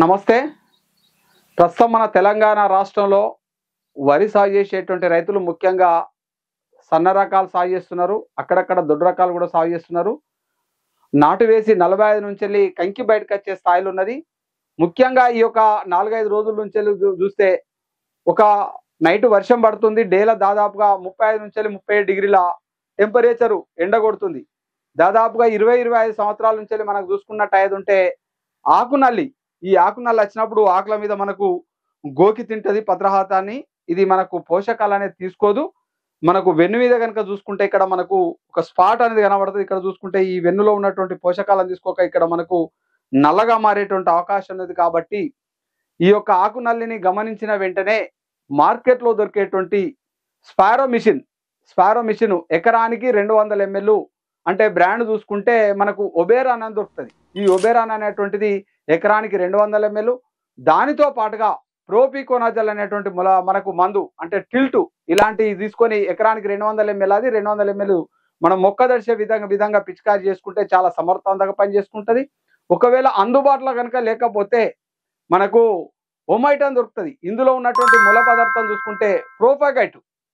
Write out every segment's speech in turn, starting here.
నమస్తే. ప్రస్తుతం మన తెలంగాణ రాష్ట్రంలో వరి సాగు చేసేటువంటి రైతులు ముఖ్యంగా సన్న రకాలు సాగు చేస్తున్నారు. అక్కడక్కడ దొడ్డు రకాలు కూడా సాగు చేస్తున్నారు. నాటు వేసి 45 నుంచెల్లి కంకి బయటకొచ్చే స్థాయిలో ఉన్నది. ముఖ్యంగా ఈ యొక్క 4, 5 రోజుల నుంచెల్లి చూస్తే ఒక నైట్ వర్షం పడుతుంది. డేల దాదాపుగా 35 నుంచెల్లి 37 డిగ్రీల టెంపరేచరు ఎండ కొడుతుంది. దాదాపుగా 20, 25 సంవత్సరాల నుంచెల్లి మనకు చూసుకున్నట్టయితే ఉంటే ఆకునల్లి, ఈ ఆకునల్లి వచ్చినప్పుడు ఆకుల మీద మనకు గోకి తింటది పత్రహాతాన్ని. ఇది మనకు పోషకాలు అనేది తీసుకోదు. మనకు వెన్ను మీద కనుక చూసుకుంటే ఇక్కడ మనకు ఒక స్పాట్ అనేది కనబడుతుంది. ఇక్కడ చూసుకుంటే ఈ వెన్నులో ఉన్నటువంటి పోషకాలను తీసుకోక ఇక్కడ మనకు నల్లగా మారేటువంటి అవకాశం ఉంది. కాబట్టి ఈ యొక్క ఆకునల్లిని గమనించిన వెంటనే మార్కెట్లో దొరికేటువంటి స్పారో మిషన్ ఎకరానికి 200 ml, అంటే బ్రాండ్ చూసుకుంటే మనకు ఒబేరాన్ అని దొరుకుతుంది. ఈ ఒబేరాన్ అనేటువంటిది ఎకరానికి 200 ml. దానితో పాటుగా ప్రోపికోనాజల్ అనేటువంటి మనకు మందు అంటే టిల్టు ఇలాంటివి తీసుకొని ఎకరానికి 200 ml, అది 200 ml మనం మొక్క దడిచే విధంగా పిచికారి చేసుకుంటే చాలా సమర్థవంతంగా పనిచేసుకుంటుంది. ఒకవేళ అందుబాటులో కనుక లేకపోతే మనకు ఒమైట్ అని దొరుకుతుంది. ఇందులో ఉన్నటువంటి మూల పదార్థం చూసుకుంటే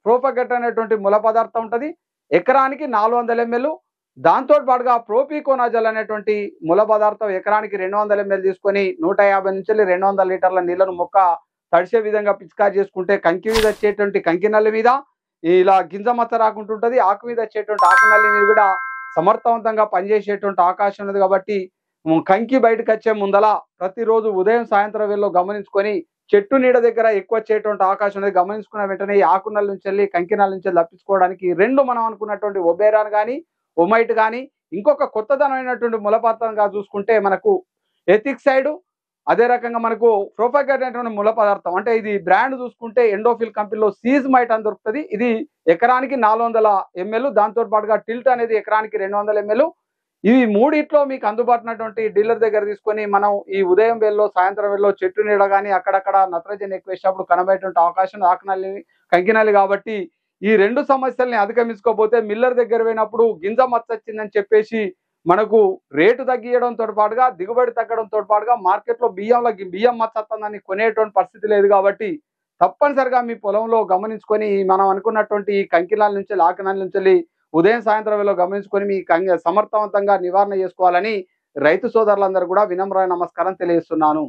ప్రోపగైట్ అనేటువంటి మూల పదార్థం ఉంటుంది. ఎకరానికి 400 ml. దాంతో పాటుగా ప్రోపికోనాజల్ అనేటువంటి మూల పదార్థం ఎకరానికి 200 ml తీసుకొని 150 నుంచి 200 లీటర్ల నీళ్లను మొక్క తడిసే విధంగా పిచికారి చేసుకుంటే కంకి మీద వచ్చేటువంటి కంకి నల్లి మీద ఇలా గింజ మచ్చ రాకుంటుంటది. ఆకు మీద వచ్చేటువంటి ఆకు నల్లి మీద కూడా సమర్థవంతంగా పనిచేసేటువంటి అవకాశం ఉన్నది. కాబట్టి కంకి బయటకు వచ్చే ముందల ప్రతిరోజు ఉదయం సాయంత్రం వేళలో గమనించుకొని చెట్టు నీడ దగ్గర ఎక్కువ వచ్చేటువంటి అవకాశం ఉన్నది. గమనించుకున్న వెంటనే ఈ ఆకు నల్లి నుంచి వెళ్ళి కంకి నల్లి నుంచి తప్పించుకోవడానికి రెండు మనం అనుకున్నటువంటి ఒబేరాన్ కానీ ఒమైట్ కానీ ఇంకొక కొత్తదనమైనటువంటి మూలపదార్థంగా చూసుకుంటే మనకు ఎథిక్సైడ్, అదే రకంగా మనకు ప్రోపగైట్ అనేటువంటి మూల పదార్థం, అంటే ఇది బ్రాండ్ చూసుకుంటే ఎండోఫిల్ కంపెనీలో సీజ్మైట్ అని దొరుకుతుంది. ఇది ఎకరానికి 400 ml. దాంతో పాటుగా టిల్ట్ అనేది ఎకరానికి 200 ml. ఇవి మూడిట్లో మీకు అందుబాటునటువంటి డీలర్ దగ్గర తీసుకొని మనం ఈ ఉదయం వేళలో సాయంత్రం వేళలో చెట్టు నీడ కానీ అక్కడక్కడ నత్రజని ఎక్కువ వేసినప్పుడు కనబడేటువంటి అవకాశం ఆకునల్లి కంకినల్లి. కాబట్టి ఈ రెండు సమస్యల్ని అధిగమించుకోకపోతే మిల్లర్ దగ్గర పోయినప్పుడు గింజ మచ్చ వచ్చిందని చెప్పేసి మనకు రేటు తగ్గియడంతో పాటుగా దిగుబడి తగ్గడంతో పాటుగా మార్కెట్లో బియ్యం మచ్చ వస్తుందని కొనేటువంటి పరిస్థితి లేదు. కాబట్టి తప్పనిసరిగా మీ పొలంలో గమనించుకొని మనం అనుకున్నటువంటి ఈ కంకినాల నుంచి ఆకునల్లి నుంచి ఉదయం సాయంత్రం వేళలో గమనించుకొని మీ సమర్థవంతంగా నివారణ చేసుకోవాలని రైతు సోదరులందరూ కూడా వినమ్రమైన నమస్కారం తెలియజేస్తున్నాను.